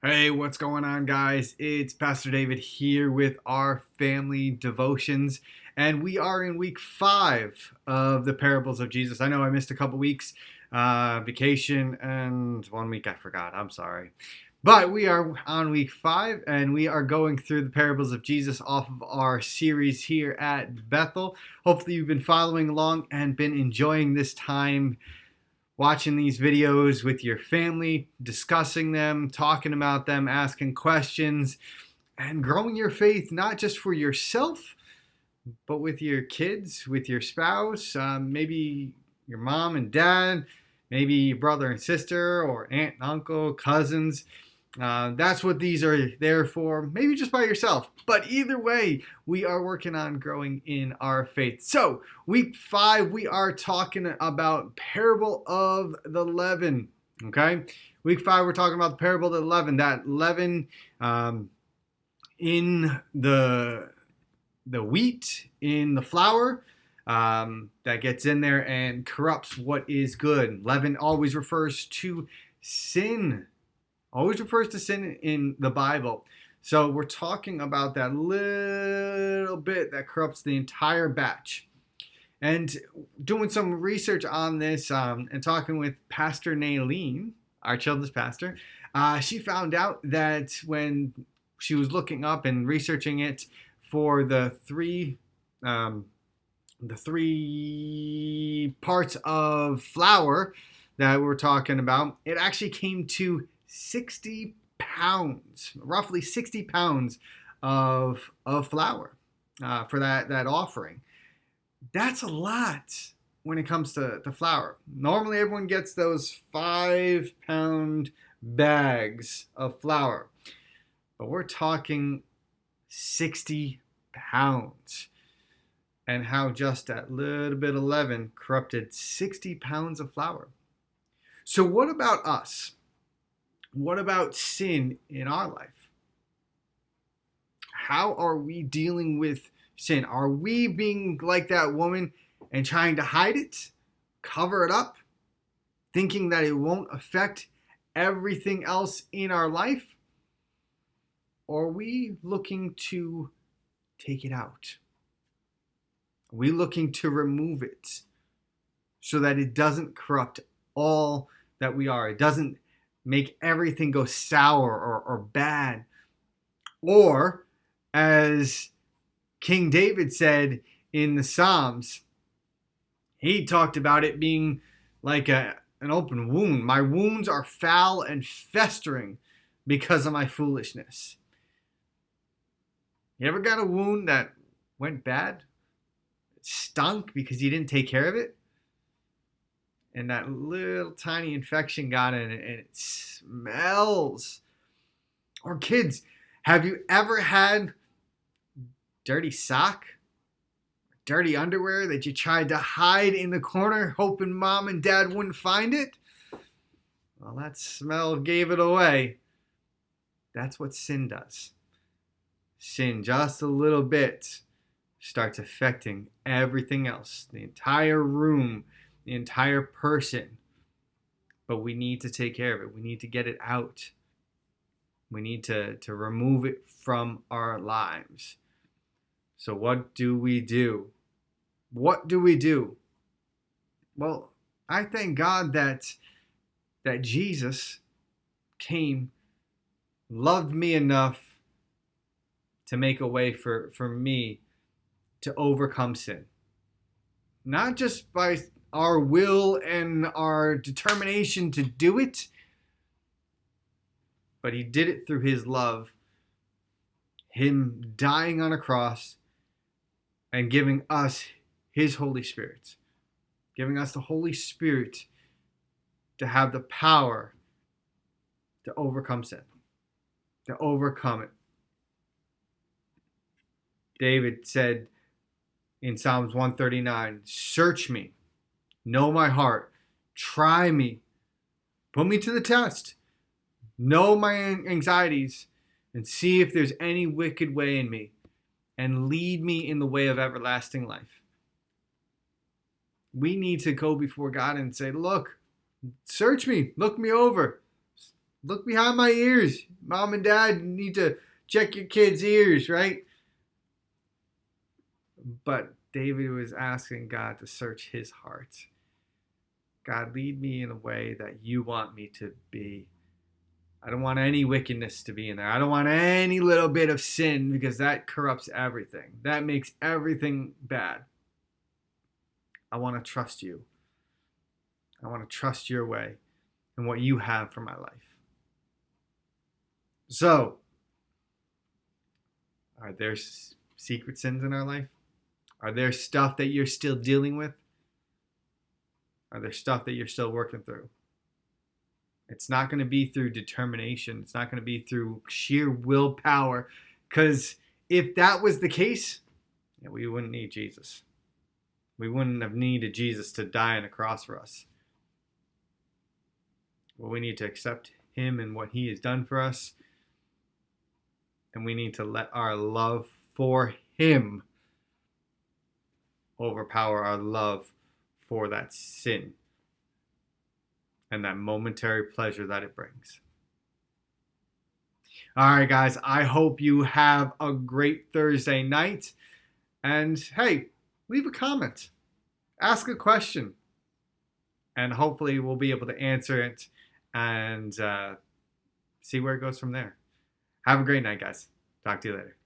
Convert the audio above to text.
Hey, what's going on, guys? It's Pastor David here with our family devotions, and we are in week 5 of the parables of Jesus. I know I missed a couple weeks, vacation, and 1 week I forgot. I'm sorry. But we are on week 5, and we are going through the parables of Jesus off of our series here at Bethel. Hopefully, you've been following along and been enjoying this time watching these videos with your family, discussing them, talking about them, asking questions, and growing your faith not just for yourself, but with your kids, with your spouse, maybe your mom and dad, maybe your brother and sister, or aunt and uncle, cousins. That's what these are there for. Maybe just by yourself. But either way, we are working on growing in our faith. So, week 5, we are talking about parable of the leaven. Okay? Week 5, we're talking about the parable of the leaven. That leaven in the wheat, in the flour, that gets in there and corrupts what is good. Leaven always refers to sin. Always refers to sin in the Bible. So we're talking about that little bit that corrupts the entire batch. And doing some research on this and talking with Pastor Naylene, our children's pastor, she found out that when she was looking up and researching it for the three parts of flour that we're talking about, it actually came to 60 pounds, roughly 60 pounds of flour for that offering. That's a lot when it comes to flour. Normally everyone gets those 5-pound bags of flour, but we're talking 60 pounds. And how just that little bit of leaven corrupted 60 pounds of flour. So what about us? What about sin in our life? How are we dealing with sin? Are we being like that woman and trying to hide it, cover it up, thinking that it won't affect everything else in our life? Or are we looking to take it out? Are we looking to remove it so that it doesn't corrupt all that we are? It doesn't make everything go sour or bad. Or, as King David said in the Psalms, he talked about it being like an open wound. My wounds are foul and festering because of my foolishness. You ever got a wound that went bad? It stunk because you didn't take care of it? And that little tiny infection got in it and it smells. Or kids, have you ever had dirty sock, dirty underwear that you tried to hide in the corner hoping mom and dad wouldn't find it? Well, that smell gave it away. That's what sin does. Sin, just a little bit, starts affecting everything else, the entire room, the entire person. But we need to take care of it. We need to get it out. We need to remove it from our lives. So what do we do? What do we do? Well, I thank God that Jesus came, loved me enough to make a way for me to overcome sin. Not just by our will and our determination to do it, but he did it through his love, him dying on a cross and giving us his Holy Spirit, giving us the Holy Spirit to have the power to overcome sin, to overcome it. David said in Psalms 139, "Search me, know my heart, try me, put me to the test, know my anxieties, and see if there's any wicked way in me, and lead me in the way of everlasting life." We need to go before God and say, look, search me, look me over, Look behind my ears. Mom and dad need to check your kids' ears, right? But David was asking God to search his heart. God, lead me in a way that you want me to be. I don't want any wickedness to be in there. I don't want any little bit of sin because that corrupts everything. That makes everything bad. I want to trust you. I want to trust your way and what you have for my life. So, are there secret sins in our life? Are there stuff that you're still dealing with? Are there stuff that you're still working through? It's not going to be through determination. It's not going to be through sheer willpower. Because if that was the case, we wouldn't need Jesus. We wouldn't have needed Jesus to die on a cross for us. Well, we need to accept him and what he has done for us. And we need to let our love for him overpower our love for that sin and that momentary pleasure that it brings. All right, guys, I hope you have a great Thursday night. And hey, leave a comment, ask a question, and hopefully we'll be able to answer it and see where it goes from there. Have a great night, guys. Talk to you later.